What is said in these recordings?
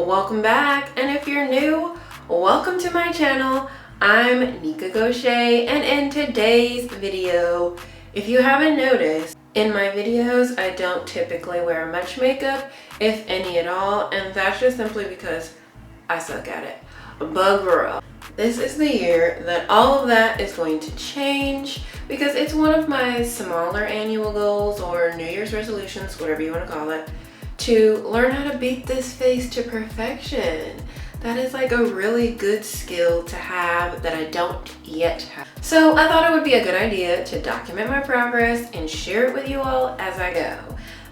welcome back, and if you're new, welcome to my channel. I'm Nika.go.business, and in today's video, if you haven't noticed, in my videos I don't typically wear much makeup, if any at all, and that's just simply because I suck at it. But girl, this is the year that all of that is going to change, because it's one of my smaller annual goals or New Year's resolutions, whatever you want to call it, to learn how to beat this face to perfection. That is like a really good skill to have that I don't yet have. So I thought it would be a good idea to document my progress and share it with you all as I go.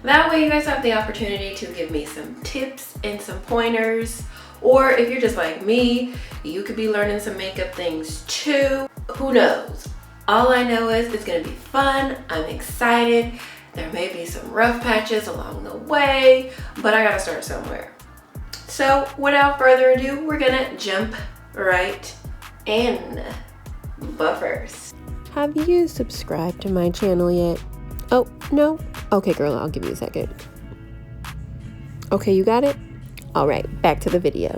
That way you guys have the opportunity to give me some tips and some pointers. Or if you're just like me, you could be learning some makeup things too. Who knows? All I know is it's gonna be fun. I'm excited. There may be some rough patches along the way, but I gotta start somewhere. So without further ado, we're gonna jump right in. But first, have you subscribed to my channel yet? Oh, no? Okay, girl, I'll give you a second. Okay, you got it? All right, back to the video.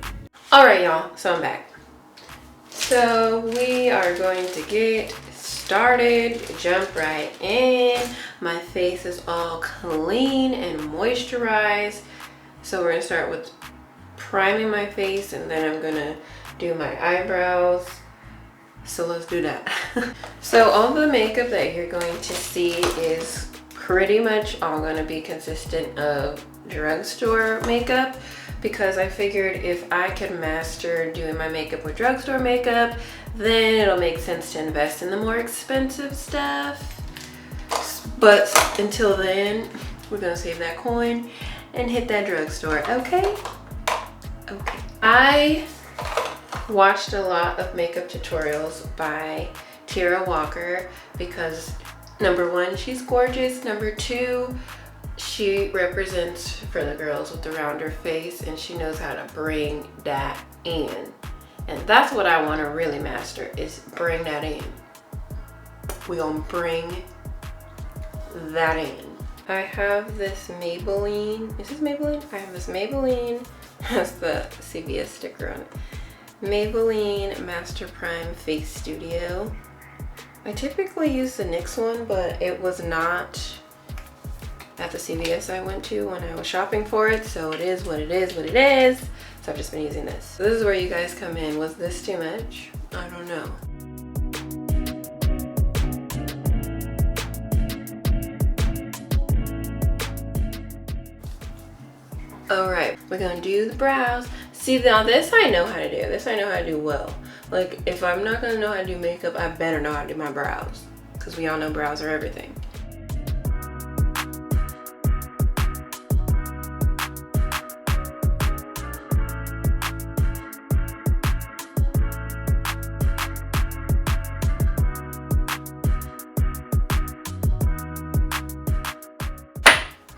All right, y'all, so I'm back. So we are going to get started, jump right in. My face is all clean and moisturized. So we're gonna start with priming my face, and then I'm gonna do my eyebrows. So let's do that. So all the makeup that you're going to see is pretty much all gonna be consistent of drugstore makeup, because I figured if I could master doing my makeup with drugstore makeup, then it'll make sense to invest in the more expensive stuff. But until then, we're gonna save that coin and hit that drugstore, okay? Okay. I watched a lot of makeup tutorials by Tara Walker because number one, she's gorgeous. Number two, she represents for the girls with the rounder face, and she knows how to bring that in. And that's what I want to really master, is bring that in. We're gonna bring that in. I have this Maybelline. Is this Maybelline? I have this Maybelline. Has the CVS sticker on it. Maybelline Master Prime Face Studio. I typically use the NYX one, but it was not at the CVS I went to when I was shopping for it, so it is what it is what it is. So I've just been using this. So this is where you guys come in. Was this too much? I don't know. All right, we're gonna do the brows. See, now this I know how to do. This I know how to do well. Like, if I'm not gonna know how to do makeup, I better know how to do my brows, because we all know brows are everything.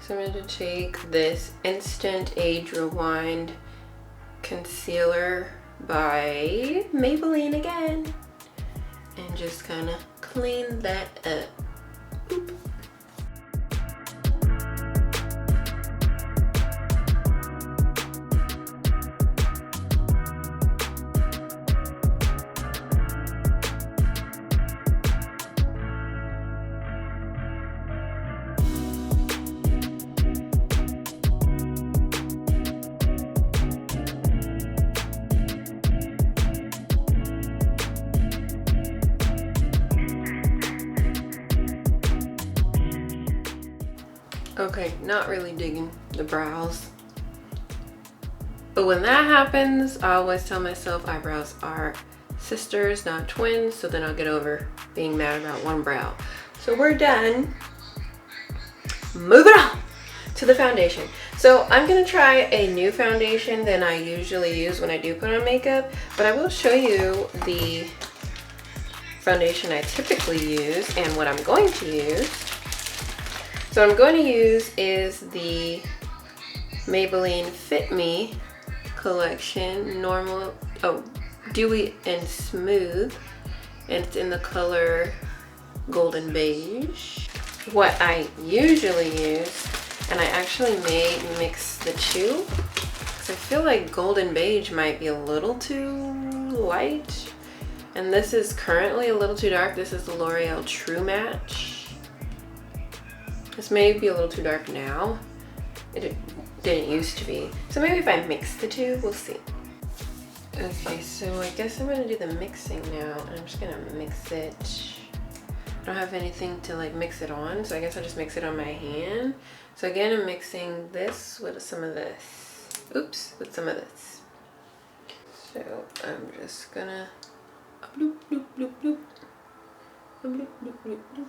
So I'm going to take this Instant Age Rewind concealer by Maybelline again and just kind of clean that up. Oop. Okay, not really digging the brows. But when that happens, I always tell myself eyebrows are sisters, not twins, so then I'll get over being mad about one brow. So we're done. Moving on to the foundation. So I'm gonna try a new foundation than I usually use when I do put on makeup, but I will show you the foundation I typically use and what I'm going to use. So what I'm going to use is the Maybelline Fit Me collection, normal, dewy and smooth, and it's in the color golden beige. What I usually use, and I actually may mix the two, because I feel like golden beige might be a little too light. And this is currently a little too dark. This is the L'Oreal True Match. This may be a little too dark now. It didn't used to be. So maybe if I mix the two, we'll see. Okay, so I guess I'm gonna do the mixing now. I'm just gonna mix it. I don't have anything to like mix it on, so I guess I'll just mix it on my hand. So again, I'm mixing this with some of this. Oops, with some of this. So I'm just gonna bloop, bloop, bloop, bloop. Bloop, bloop, bloop, bloop.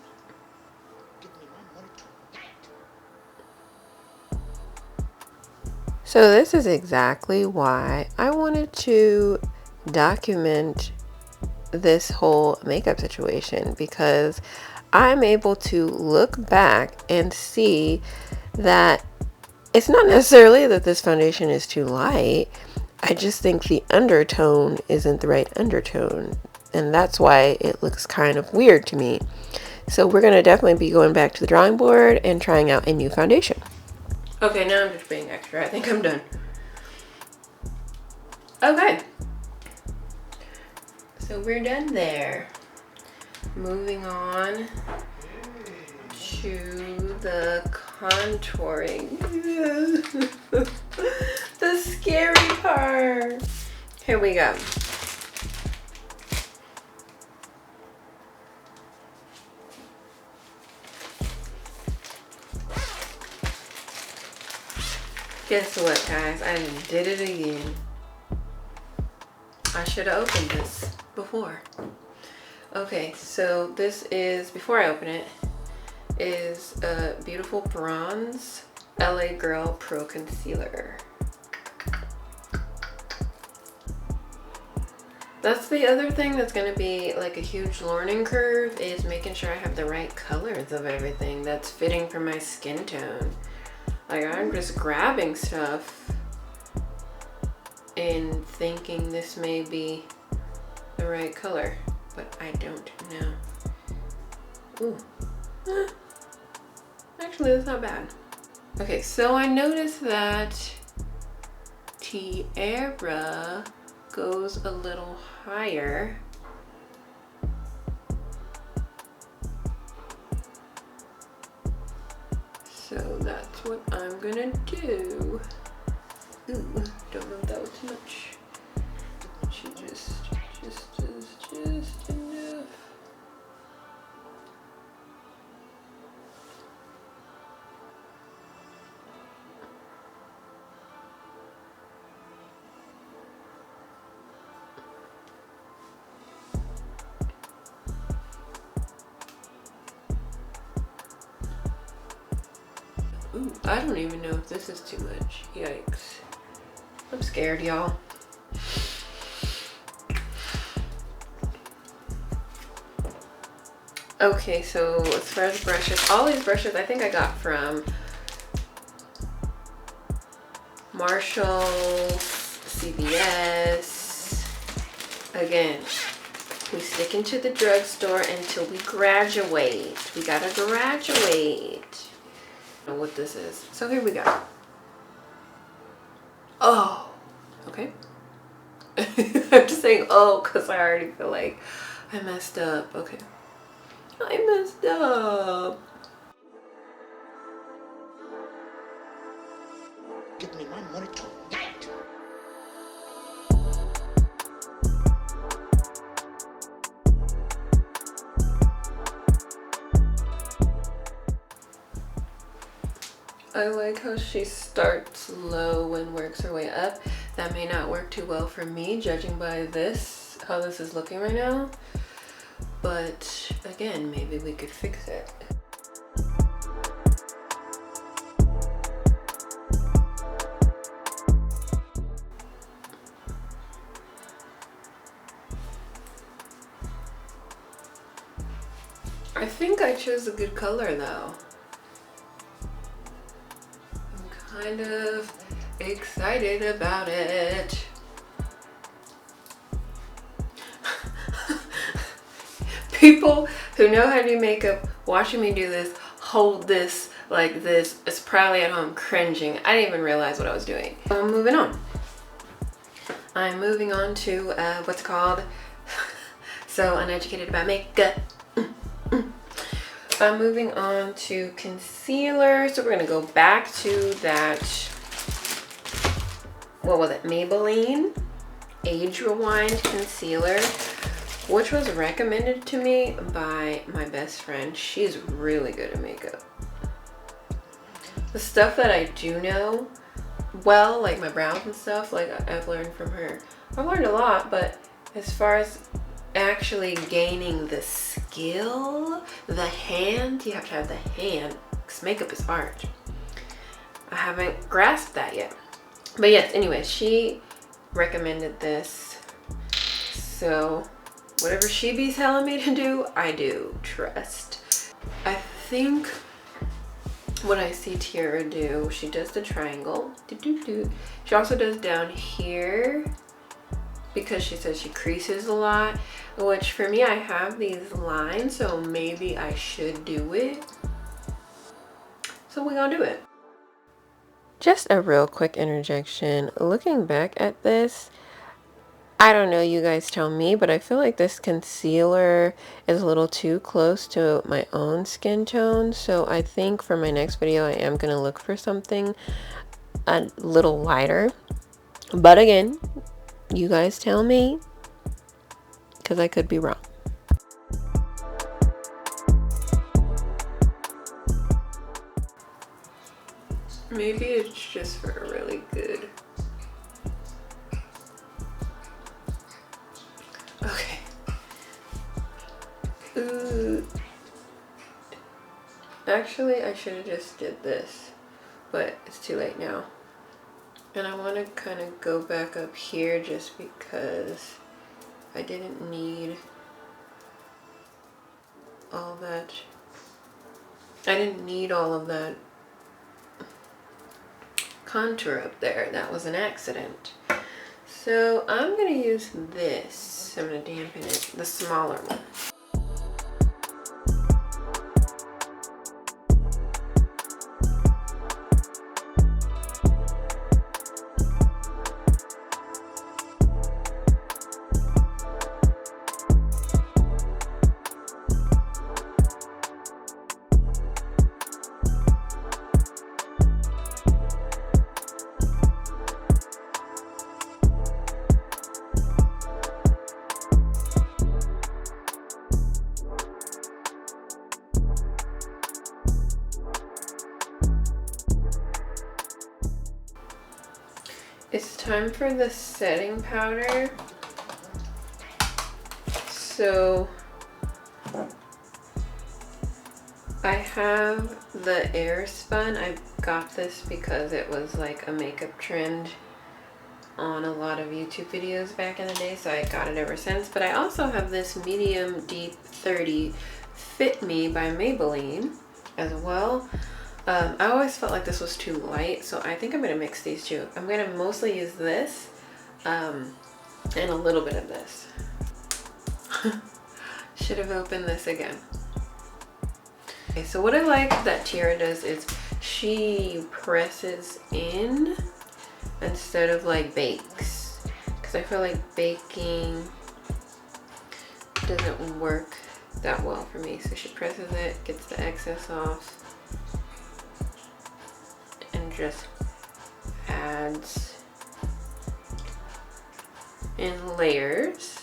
So this is exactly why I wanted to document this whole makeup situation, because I'm able to look back and see that it's not necessarily that this foundation is too light. I just think the undertone isn't the right undertone, and that's why it looks kind of weird to me. So we're going to definitely be going back to the drawing board and trying out a new foundation. Okay, now I'm just being extra. I think I'm done. Okay. So we're done there. Moving on to the contouring. The scary part. Here we go. Guess what, guys? I did it again. I should have opened this before. Okay, so this is, before I open it, is a beautiful bronze LA Girl Pro Concealer. That's the other thing that's going to be like a huge learning curve, is making sure I have the right colors of everything that's fitting for my skin tone. Like, I'm just grabbing stuff and thinking this may be the right color, but I don't know. Ooh. Actually, that's not bad. Okay, so I noticed that Tiara goes a little higher. So that's what I'm gonna do. Ooh, don't know if that was too much. She just enough. Ooh, I don't even know if this is too much. Yikes. I'm scared, y'all. Okay, so as far as brushes, all these brushes I think I got from Marshalls, CVS. Again, we stick into the drugstore until we graduate. We gotta graduate. I don't know what this is. So here we go. Oh, okay. I'm just saying oh because I already feel like I messed up. Okay. I messed up. Give me my money tonight. I like how she starts low and works her way up. That may not work too well for me, judging by this, how this is looking right now. But again, maybe we could fix it. I think I chose a good color though. I'm kind of excited about it. People who know how to do makeup watching me do this, hold this like this, is probably at home cringing. I didn't even realize what I was doing. So I'm moving on. I'm moving on to what's called so uneducated about makeup. I'm moving on to concealer. So we're gonna go back to that, what was it, Maybelline Age Rewind concealer, which was recommended to me by my best friend. She's really good at makeup. The stuff that I do know well, like my brows and stuff, like I've learned from her. I've learned a lot, but as far as actually gaining the skill, the hand, you have to have the hand, because makeup is art. I haven't grasped that yet. But yes, anyways, she recommended this. So whatever she be telling me to do, I do. Trust. I think what I see Tiara do, she does the triangle. She also does down here because she says she creases a lot, which for me, I have these lines, so maybe I should do it. So we're gonna do it. Just a real quick interjection. Looking back at this, I don't know, you guys tell me, but I feel like this concealer is a little too close to my own skin tone. So I think for my next video, I am going to look for something a little lighter. But again, you guys tell me, because I could be wrong. Maybe it's just for a really good. Okay. Ooh. Actually, I should have just did this, but it's too late now. And I want to kind of go back up here just because I didn't need all that. I didn't need all of that contour up there. That was an accident. So I'm going to use this. I'm going to dampen it, the smaller one. It's time for the setting powder. So I have the Airspun. I got this because it was like a makeup trend on a lot of YouTube videos back in the day, so I got it ever since. But I also have this Medium Deep 30 Fit Me by Maybelline as well. I always felt like this was too light, so I think I'm going to mix these two. I'm going to mostly use this and a little bit of this. Should have opened this again. Okay, so what I like that Tiara does is she presses in instead of like bakes, because I feel like baking doesn't work that well for me. So she presses it, gets the excess off, and just adds in layers.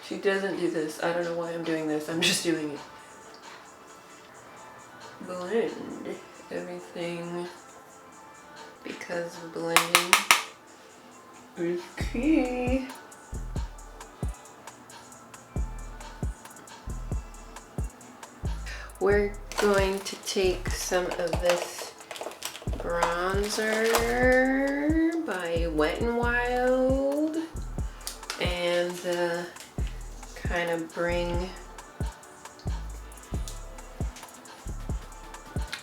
She doesn't do this. I don't know why I'm doing this. I'm just doing it. Blend everything because blending is key. We're going to take some of this bronzer by Wet n Wild and the kind of bring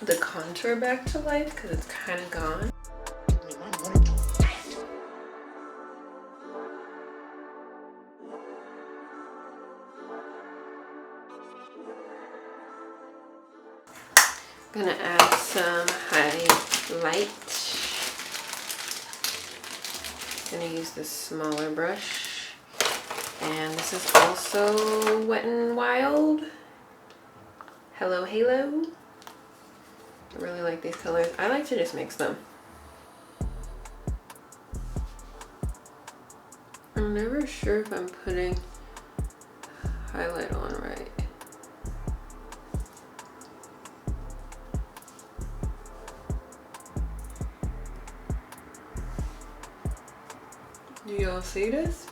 the contour back to life because it's kind of gone. Give me my money tonight. Gonna add some highlight. Gonna use this smaller brush, and this is also Wet n Wild. Hello Halo. I really like these colors. I like to just mix them. I'm never sure if I'm putting highlight on right. Do y'all see this?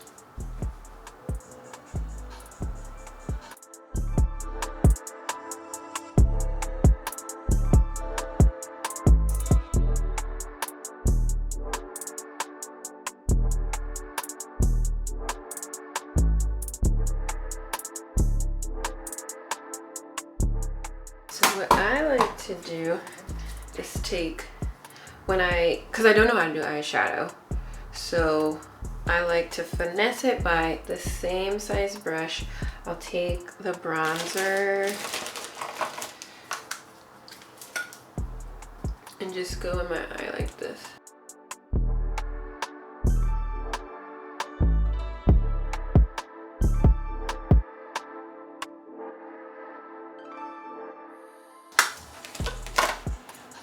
So what I like to do is take, because I don't know how to do eyeshadow, so I like to finesse it by the same size brush. I'll take the bronzer and just go in my eye like this.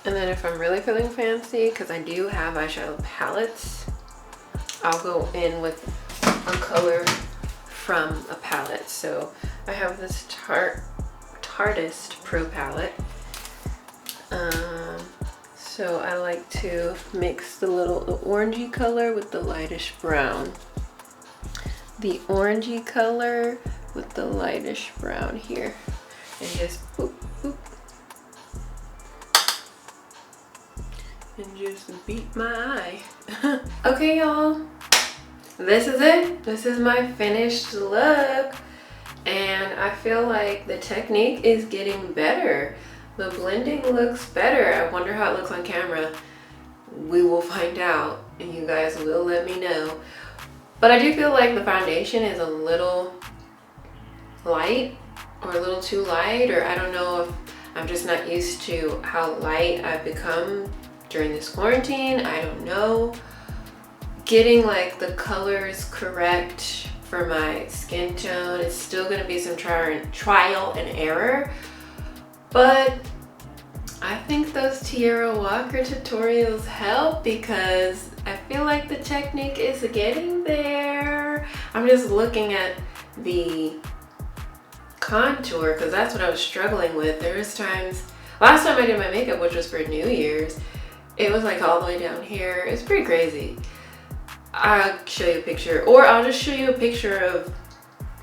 And then if I'm really feeling fancy, because I do have eyeshadow palettes, I'll go in with a color from a palette. So I have this Tartist Pro palette. So I like to mix the orangey color with the lightish brown. The orangey color with the lightish brown here. And just boop, boop. And just beat my eye. Okay, y'all, this is it. This is my finished look, and I feel like the technique is getting better. The blending looks better. I wonder how it looks on camera. We will find out, and you guys will let me know. But I do feel like the foundation is a little light, or a little too light, or I don't know if I'm just not used to how light I've become during this quarantine. I don't know. Getting like the colors correct for my skin tone, it's still gonna be some trial and error, but I think those Tierra Walker tutorials help because I feel like the technique is getting there. I'm just looking at the contour because that's what I was struggling with. There was times, last time I did my makeup, which was for New Year's, it was like all the way down here. It's pretty crazy. I'll show you a picture, or I'll just show you a picture of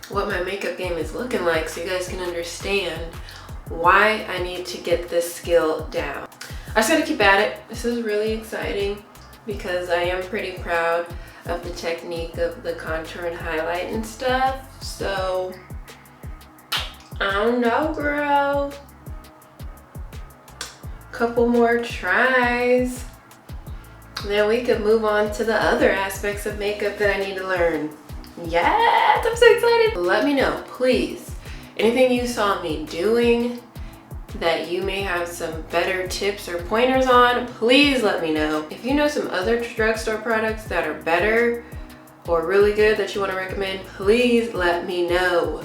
what my makeup game is looking like so you guys can understand why I need to get this skill down. I just gotta keep at it. This is really exciting because I am pretty proud of the technique of the contour and highlight and stuff. So, I don't know, girl. Couple more tries, then we could move on to the other aspects of makeup that I need to learn. Yes, I'm so excited. Let me know, please, anything you saw me doing that you may have some better tips or pointers on, please let me know. If you know some other drugstore products that are better or really good that you want to recommend, please let me know.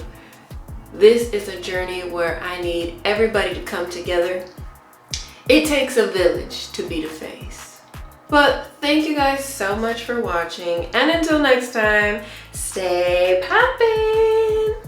This is a journey where I need everybody to come together. It takes a village to beat a face. But thank you guys so much for watching, and until next time, stay poppin'!